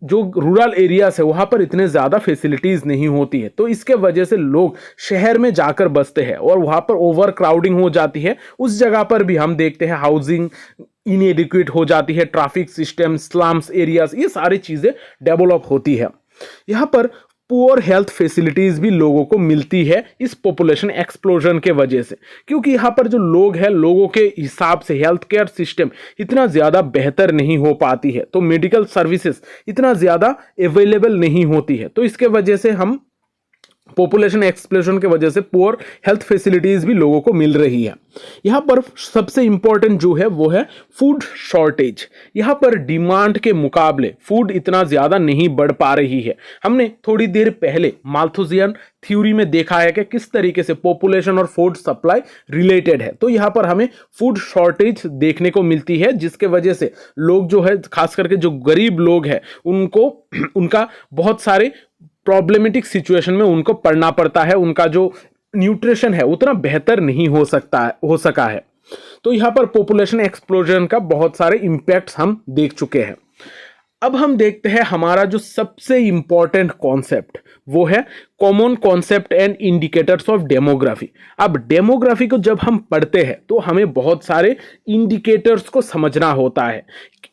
जो रूरल एरियाज है वहाँ पर इतने ज़्यादा फैसिलिटीज़ नहीं होती है, तो इसके वजह से लोग शहर में जाकर बसते हैं और वहाँ पर ओवर क्राउडिंग हो जाती है। उस जगह पर भी हम देखते हैं हाउसिंग इनएडिक्वेट हो जाती है, ट्रैफिक सिस्टम, स्लम्स एरियाज, ये सारी चीज़ें डेवलप होती है। यहाँ पर पुअर हेल्थ फैसिलिटीज़ भी लोगों को मिलती है इस पॉपुलेशन एक्सप्लोजन के वजह से, क्योंकि यहाँ पर जो लोग हैं, लोगों के हिसाब से हेल्थ केयर सिस्टम इतना ज़्यादा बेहतर नहीं हो पाती है, तो मेडिकल सर्विसेज इतना ज़्यादा अवेलेबल नहीं होती है, तो इसके वजह से हम पॉपुलेशन एक्सप्लोजन के वजह से पुअर हेल्थ फैसिलिटीज भी लोगों को मिल रही है। यहाँ पर सबसे इंपॉर्टेंट जो है वो है फूड शॉर्टेज। यहाँ पर डिमांड के मुकाबले फूड इतना ज़्यादा नहीं बढ़ पा रही है। हमने थोड़ी देर पहले माल्थुसियन थ्योरी में देखा है कि किस तरीके से पॉपुलेशन और फूड सप्लाई रिलेटेड है, तो यहाँ पर हमें फूड शॉर्टेज देखने को मिलती है, जिसके वजह से लोग जो है, खास करके जो गरीब लोग हैं, उनको उनका बहुत सारे प्रॉब्लमेटिक सिचुएशन में उनको पढ़ना पड़ता है, उनका जो न्यूट्रिशन है उतना बेहतर नहीं हो सका है। तो यहाँ पर पॉपुलेशन एक्सप्लोजन का बहुत सारे इम्पैक्ट्स हम देख चुके हैं। अब हम देखते हैं हमारा जो सबसे इंपॉर्टेंट कॉन्सेप्ट, वो है common concept and indicators of demography. अब डेमोग्राफी को जब हम पढ़ते हैं तो हमें बहुत सारे इंडिकेटर्स को समझना होता है।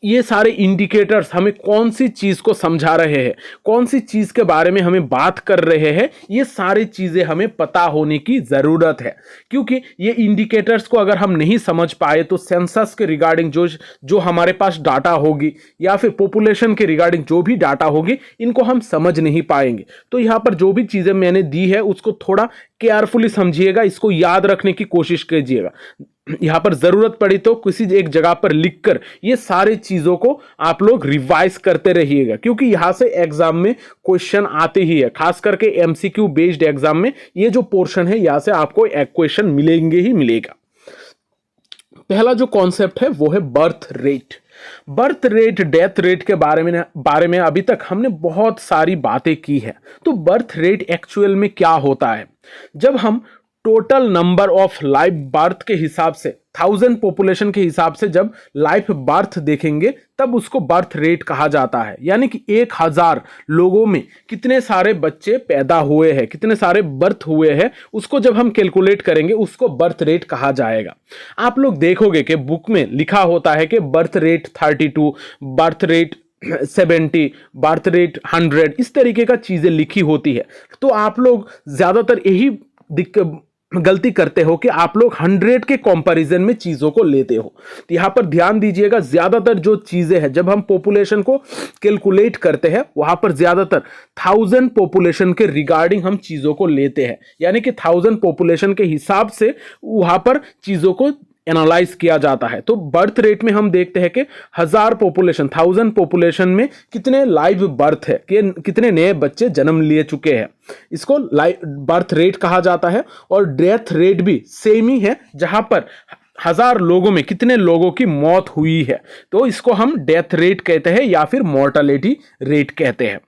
ये सारे इंडिकेटर्स हमें कौन सी चीज़ को समझा रहे हैं, कौन सी चीज़ के बारे में हमें बात कर रहे हैं, ये सारी चीज़ें हमें पता होने की ज़रूरत है, क्योंकि ये इंडिकेटर्स को अगर हम नहीं समझ पाए तो सेंसस के रिगार्डिंग जो हमारे पास डाटा होगी या फिर पॉपुलेशन के रिगार्डिंग जो भी डाटा होगी, इनको हम समझ नहीं पाएंगे। तो यहाँ पर जो भी चीज़ें मैंने दी है उसको थोड़ा केयरफुली समझिएगा, इसको याद रखने की कोशिश कीजिएगा। यहाँ पर जरूरत पड़ी तो किसी एक जगह पर लिखकर ये सारी चीजों को आप लोग रिवाइज करते रहिएगा, क्योंकि यहाँ से एग्जाम में क्वेश्चन आते ही है। खास करके एमसीक्यू बेस्ड एग्जाम में ये जो पोर्शन है, यहाँ से आपको एक क्वेश्चन मिलेंगे ही मिलेगा। पहला जो कॉन्सेप्ट है वो है birth rate. Birth rate, death rate के बारे में अभी तक हमने बहुत सारी बातें की है। तो बर्थ रेट एक्चुअल में क्या होता है? जब हम total number of life birth के हिसाब से, 1000 पॉपुलेशन के हिसाब से जब लाइफ बर्थ देखेंगे तब उसको बर्थ रेट कहा जाता है। यानी कि 1000 लोगों में कितने सारे बच्चे पैदा हुए हैं, कितने सारे बर्थ हुए हैं, उसको जब हम कैलकुलेट करेंगे उसको बर्थ रेट कहा जाएगा। आप लोग देखोगे कि बुक में लिखा होता है कि birth rate 32, birth rate 70, birth rate 100, इस तरीके का चीजें लिखी होती है। तो आप लोग ज्यादातर यही गलती करते हो कि आप लोग 100 के कंपैरिजन में चीजों को लेते हो। तो यहां पर ध्यान दीजिएगा, ज्यादातर जो चीजें हैं जब हम पॉपुलेशन को कैलकुलेट करते हैं वहां पर ज्यादातर 1000 पॉपुलेशन के रिगार्डिंग हम चीजों को लेते हैं। यानी कि 1000 पॉपुलेशन के हिसाब से वहां पर चीजों को एनालाइज किया जाता है। तो बर्थ रेट में हम देखते हैं कि 1000 पॉपुलेशन में कितने लाइव बर्थ है, कितने नए बच्चे जन्म लिए चुके हैं, इसको बर्थ रेट कहा जाता है। और डेथ रेट भी सेम ही है, जहां पर 1000 लोगों में कितने लोगों की मौत हुई है, तो इसको हम डेथ रेट कहते हैं या फिर मोर्टेलिटी रेट कहते हैं।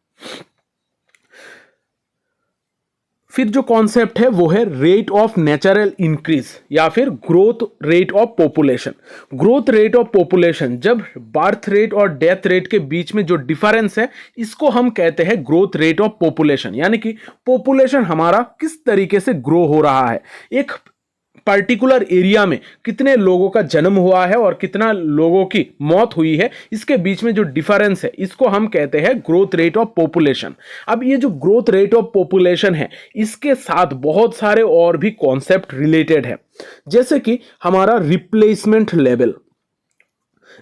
फिर जो कॉन्सेप्ट है वो है रेट ऑफ नेचुरल इंक्रीज या फिर growth rate of population. Growth rate of population, जब बर्थ रेट और डेथ रेट के बीच में जो डिफरेंस है, इसको हम कहते हैं ग्रोथ रेट ऑफ पॉपुलेशन। यानी कि पॉपुलेशन हमारा किस तरीके से ग्रो हो रहा है, एक पर्टिकुलर एरिया में कितने लोगों का जन्म हुआ है और कितना लोगों की मौत हुई है, इसके बीच में जो डिफरेंस है इसको हम कहते हैं ग्रोथ रेट ऑफ पॉपुलेशन। अब ये जो ग्रोथ रेट ऑफ पॉपुलेशन है, इसके साथ बहुत सारे और भी कॉन्सेप्ट रिलेटेड है, जैसे कि हमारा रिप्लेसमेंट लेवल।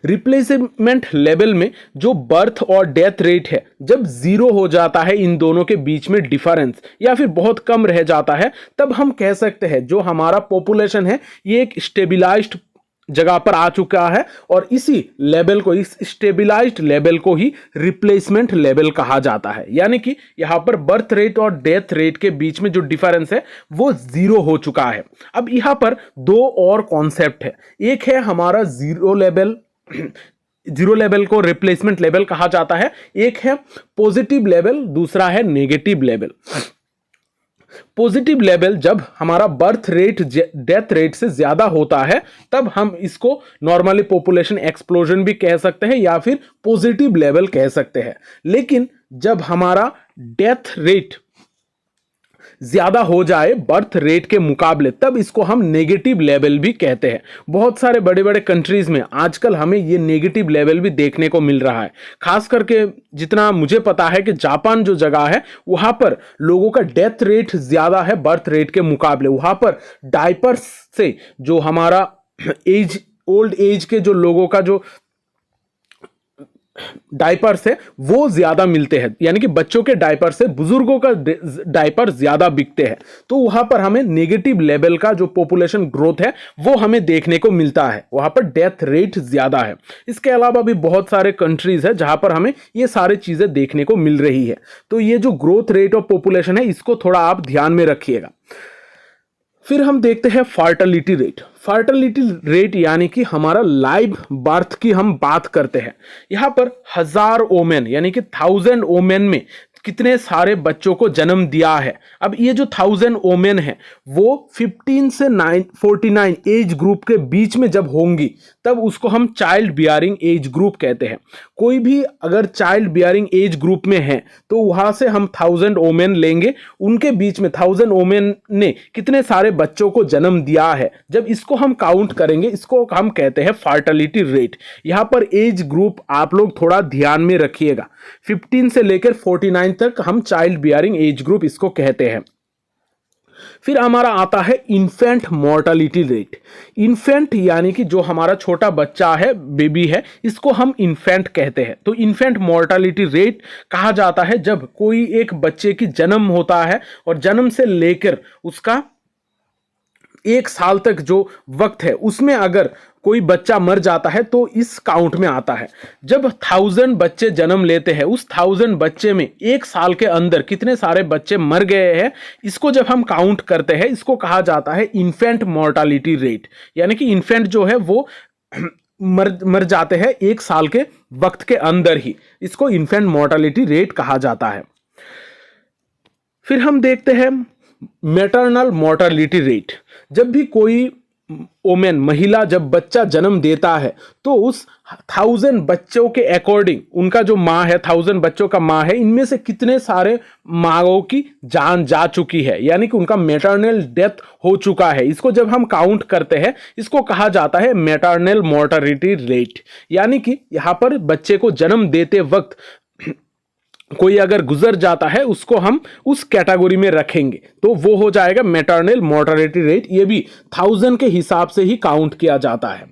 रिप्लेसमेंट लेवल में जो बर्थ और डेथ रेट है, जब 0 हो जाता है, इन दोनों के बीच में डिफरेंस या फिर बहुत कम रह जाता है, तब हम कह सकते हैं जो हमारा पॉपुलेशन है ये एक स्टेबिलाइज्ड जगह पर आ चुका है। और इसी लेवल को, इस स्टेबिलाइज्ड लेवल को ही रिप्लेसमेंट लेवल कहा जाता है। यानी कि यहां पर बर्थ रेट और डेथ रेट के बीच में जो डिफरेंस है वो 0 हो चुका है। अब यहां पर दो और कॉन्सेप्ट है, एक है हमारा जीरो लेवल को रिप्लेसमेंट लेवल कहा जाता है, एक है पॉजिटिव लेवल, दूसरा है नेगेटिव लेवल। पॉजिटिव लेवल जब हमारा बर्थ रेट डेथ रेट से ज्यादा होता है तब हम इसको नॉर्मली पॉपुलेशन एक्सप्लोजन भी कह सकते हैं या फिर पॉजिटिव लेवल कह सकते हैं। लेकिन जब हमारा डेथ रेट ज्यादा हो जाए बर्थ रेट के मुकाबले, तब इसको हम नेगेटिव लेवल भी कहते हैं। बहुत सारे बड़े बड़े कंट्रीज में आजकल हमें ये नेगेटिव लेवल भी देखने को मिल रहा है। खास करके जितना मुझे पता है कि जापान जो जगह है वहां पर लोगों का डेथ रेट ज्यादा है बर्थ रेट के मुकाबले। वहां पर डायपर्स से जो हमारा ओल्ड एज के जो लोगों का जो डायपर्स है वो ज्यादा मिलते हैं, यानी कि बच्चों के डायपर से बुजुर्गों का डायपर ज्यादा बिकते हैं। तो वहां पर हमें नेगेटिव लेवल का जो पॉपुलेशन ग्रोथ है वो हमें देखने को मिलता है, वहां पर डेथ रेट ज्यादा है। इसके अलावा भी बहुत सारे कंट्रीज है जहां पर हमें ये सारी चीजें देखने को मिल रही है। तो ये जो ग्रोथ रेट ऑफ पॉपुलेशन है इसको थोड़ा आप ध्यान में रखिएगा। फिर हम देखते हैं फर्टिलिटी रेट। फर्टिलिटी रेट यानी कि हमारा लाइव बर्थ की हम बात करते हैं। यहां पर 1000 वोमेन यानी कि 1000 वोमेन में कितने सारे बच्चों को जन्म दिया है। अब ये जो 1000 वोमेन है वो 15 से 49 एज ग्रुप के बीच में जब होंगी तब उसको हम चाइल्ड बियरिंग एज ग्रुप कहते हैं। कोई भी अगर चाइल्ड बियरिंग एज ग्रुप में है तो वहां से हम 1000 वोमेन लेंगे, उनके बीच में 1000 वोमेन ने कितने सारे बच्चों को जन्म दिया है, जब इसको हम काउंट करेंगे इसको हम कहते हैं फर्टिलिटी रेट। यहां पर एज ग्रुप आप लोग थोड़ा ध्यान में रखिएगा, 15 से लेकर 49 तक हम चाइल्ड बियरिंग एज ग्रुप इसको कहते हैं। फिर हमारा आता है इन्फेंट मोर्टेलिटी रेट। इन्फेंट यानी कि जो हमारा छोटा बच्चा है, बेबी है, इसको हम इन्फेंट कहते हैं। तो इन्फेंट मोर्टेलिटी रेट कहा जाता है जब कोई एक बच्चे की जन्म होता है और जन्म से लेकर उसका 1 साल तक जो वक्त है उसमें अगर कोई बच्चा मर जाता है तो इस काउंट में आता है। जब 1000 बच्चे जन्म लेते हैं उस 1000 बच्चे में 1 साल के अंदर कितने सारे बच्चे मर गए हैं, इसको जब हम काउंट करते हैं इसको कहा जाता है इन्फेंट मोर्टेलिटी रेट। यानी कि इन्फेंट जो है वो मर जाते हैं 1 साल के वक्त के अंदर ही, इसको इन्फेंट मोर्टेलिटी रेट कहा जाता है। फिर हम देखते हैं मैटरनल मोर्टेलिटी रेट। जब भी कोई वोमेन महिला जब बच्चा जन्म देता है तो उस 1000 बच्चों के अकॉर्डिंग उनका जो माँ है, 1000 बच्चों का माँ है, इनमें से कितने सारे माँओं की जान जा चुकी है, यानी कि उनका मैटरनल डेथ हो चुका है। इसको जब हम काउंट करते हैं इसको कहा जाता है मैटरनल मोर्टेलिटी रेट। यानी कि यहाँ पर बच्चे को जन्म देते वक्त कोई अगर गुजर जाता है उसको हम उस कैटेगरी में रखेंगे तो वो हो जाएगा मैटरनल मोर्टेलिटी रेट। ये भी 1000 के हिसाब से ही काउंट किया जाता है।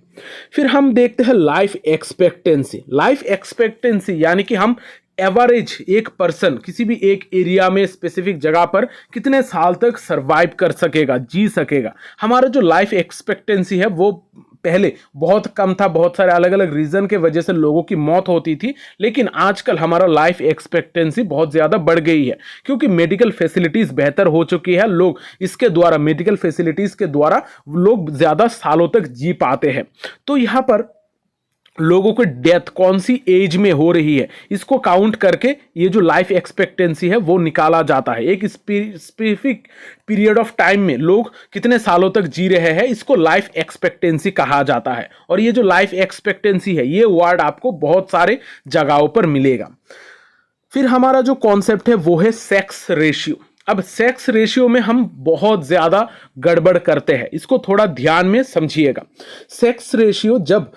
फिर हम देखते हैं लाइफ एक्सपेक्टेंसी। लाइफ एक्सपेक्टेंसी यानी कि हम एवरेज एक पर्सन किसी भी एक एरिया में स्पेसिफिक जगह पर कितने साल तक सरवाइव कर सकेगा, जी सकेगा। हमारा जो लाइफ एक्सपेक्टेंसी है वो पहले बहुत कम था, बहुत सारे अलग अलग रीजन के वजह से लोगों की मौत होती थी, लेकिन आजकल हमारा लाइफ एक्सपेक्टेंसी बहुत ज्यादा बढ़ गई है क्योंकि मेडिकल फैसिलिटीज बेहतर हो चुकी है। लोग इसके द्वारा, मेडिकल फैसिलिटीज के द्वारा लोग ज्यादा सालों तक जी पाते हैं। तो यहाँ पर लोगों की डेथ कौन सी एज में हो रही है इसको काउंट करके ये जो लाइफ एक्सपेक्टेंसी है वो निकाला जाता है। एक स्पेसिफिक पीरियड ऑफ टाइम में लोग कितने सालों तक जी रहे हैं इसको लाइफ एक्सपेक्टेंसी कहा जाता है। और ये जो लाइफ एक्सपेक्टेंसी है ये वर्ड आपको बहुत सारे जगहों पर मिलेगा। फिर हमारा जो कॉन्सेप्ट है वो है सेक्स रेशियो। अब सेक्स रेशियो में हम बहुत ज्यादा गड़बड़ करते हैं, इसको थोड़ा ध्यान में समझिएगा। सेक्स रेशियो जब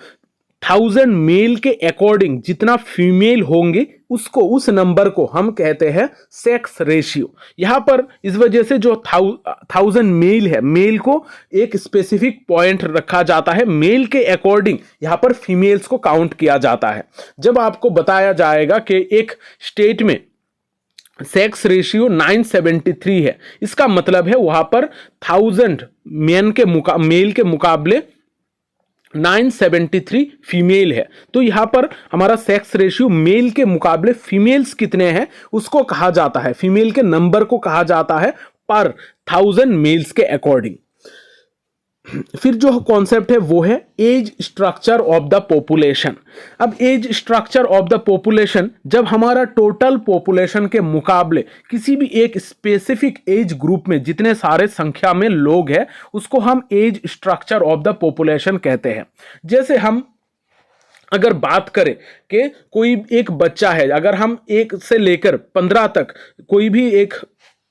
1000 मेल के अकॉर्डिंग जितना फीमेल होंगे उसको, उस नंबर को हम कहते हैं सेक्स रेशियो। यहां पर इस वजह से जो 1000 मेल है, मेल को एक स्पेसिफिक पॉइंट रखा जाता है, मेल के अकॉर्डिंग यहां पर फीमेल्स को काउंट किया जाता है। जब आपको बताया जाएगा कि एक स्टेट में सेक्स रेशियो 973 है, इसका मतलब है वहां पर 1000 मेल के मुकाबले 973 फीमेल है। तो यहां पर हमारा सेक्स रेशियो मेल के मुकाबले फीमेल्स कितने हैं उसको कहा जाता है, फीमेल के नंबर को कहा जाता है पर 1000 मेल्स के अकॉर्डिंग। फिर जो कॉन्सेप्ट है वो है age structure of the population. अब age structure of the population जब हमारा टोटल पॉपुलेशन के मुकाबले किसी भी एक स्पेसिफिक एज ग्रुप में जितने सारे संख्या में लोग हैं उसको हम age structure of the population कहते हैं। जैसे हम अगर बात करें कि कोई एक बच्चा है, अगर हम 1 से लेकर 15 तक कोई भी एक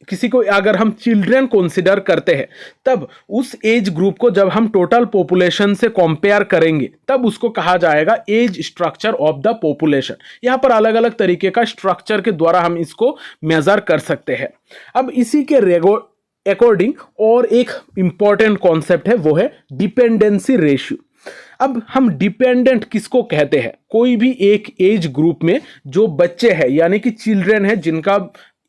किसी को अगर हम चिल्ड्रन कंसिडर करते हैं, तब उस एज ग्रुप को जब हम टोटल पॉपुलेशन से कंपेयर करेंगे तब उसको कहा जाएगा age structure of the population. यहां पर अलग अलग तरीके का स्ट्रक्चर के द्वारा हम इसको मेजर कर सकते हैं। अब इसी के अकॉर्डिंग और एक इंपॉर्टेंट कॉन्सेप्ट है, वो है डिपेंडेंसी रेशियो। अब हम डिपेंडेंट किसको कहते हैं? कोई भी एक एज ग्रुप में जो बच्चे हैं यानी कि चिल्ड्रन है जिनका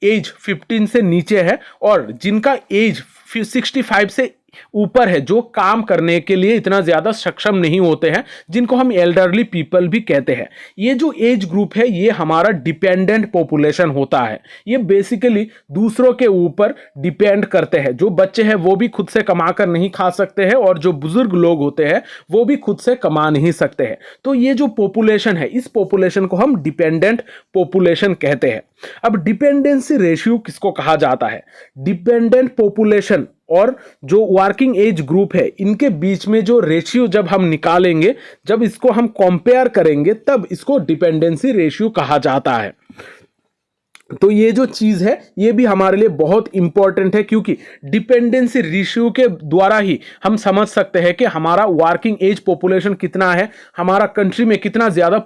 एज 15 से नीचे है और जिनका एज 65 से ऊपर है, जो काम करने के लिए इतना ज्यादा सक्षम नहीं होते हैं, जिनको हम एल्डरली पीपल भी कहते हैं। ये जो एज ग्रुप है ये हमारा डिपेंडेंट पॉपुलेशन होता है। ये बेसिकली दूसरों के ऊपर डिपेंड करते हैं। जो बच्चे हैं वो भी खुद से कमा कर नहीं खा सकते हैं और जो बुजुर्ग लोग होते हैं वो भी खुद से कमा नहीं सकते हैं। तो ये जो पॉपुलेशन है, इस पॉपुलेशन को हम डिपेंडेंट पॉपुलेशन कहते हैं। अब डिपेंडेंसी रेशियो किसको कहा जाता है? डिपेंडेंट पॉपुलेशन और जो वर्किंग एज ग्रुप है इनके बीच में जो रेशियो जब हम निकालेंगे, जब इसको हम कंपेयर करेंगे, तब इसको डिपेंडेंसी रेशियो कहा जाता है। तो ये जो चीज है ये भी हमारे लिए बहुत इंपॉर्टेंट है, क्योंकि डिपेंडेंसी रेशियो के द्वारा ही हम समझ सकते हैं कि हमारा वर्किंग एज पॉपुलेशन कितना है, हमारा कंट्री में कितना ज्यादा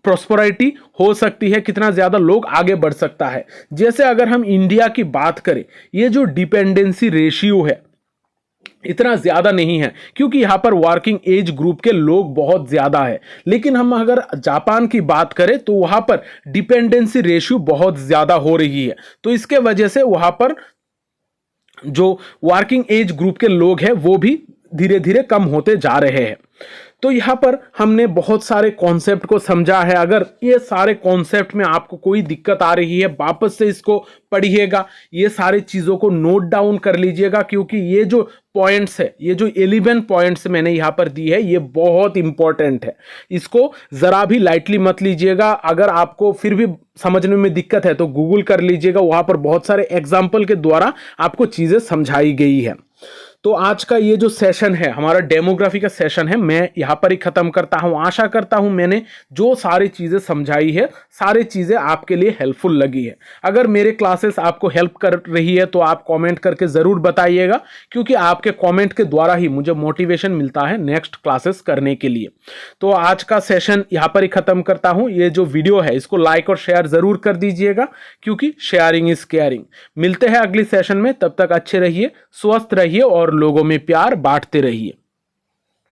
प्रॉस्पेरिटी हो सकती है, कितना ज्यादा लोग आगे बढ़ सकता है। जैसे अगर हम इंडिया की बात करें, ये जो डिपेंडेंसी रेशियो है इतना ज्यादा नहीं है, क्योंकि यहां पर वर्किंग एज ग्रुप के लोग बहुत ज्यादा है। लेकिन हम अगर जापान की बात करें तो वहां पर डिपेंडेंसी रेशियो बहुत ज्यादा हो रही है। तो इसके वजह से वहां पर जो वर्किंग एज ग्रुप के लोग हैं वो भी धीरे धीरे कम होते जा रहे हैं। तो यहाँ पर हमने बहुत सारे कॉन्सेप्ट को समझा है। अगर ये सारे कॉन्सेप्ट में आपको कोई दिक्कत आ रही है, वापस से इसको पढ़िएगा, ये सारी चीज़ों को नोट डाउन कर लीजिएगा, क्योंकि ये जो पॉइंट्स है, ये जो 11 पॉइंट्स मैंने यहाँ पर दी है, ये बहुत इंपॉर्टेंट है। इसको ज़रा भी लाइटली मत लीजिएगा। अगर आपको फिर भी समझने में दिक्कत है तो गूगल कर लीजिएगा, वहाँ पर बहुत सारे एग्जाम्पल के द्वारा आपको चीज़ें समझाई गई है। तो आज का ये जो सेशन है, हमारा डेमोग्राफी का सेशन है, मैं यहाँ पर ही खत्म करता हूँ। आशा करता हूँ मैंने जो सारी चीज़ें समझाई है, सारी चीज़ें आपके लिए हेल्पफुल लगी है। अगर मेरे क्लासेस आपको हेल्प कर रही है तो आप कमेंट करके ज़रूर बताइएगा, क्योंकि आपके कमेंट के द्वारा ही मुझे मोटिवेशन मिलता है नेक्स्ट क्लासेस करने के लिए। तो आज का सेशन यहाँ पर ही खत्म करता हूँ। ये जो वीडियो है इसको लाइक और शेयर ज़रूर कर दीजिएगा, क्योंकि शेयरिंग इज़ केयरिंग। मिलते हैं अगली सेशन में, तब तक अच्छे रहिए, स्वस्थ रहिए और लोगों में प्यार बांटते रहिए।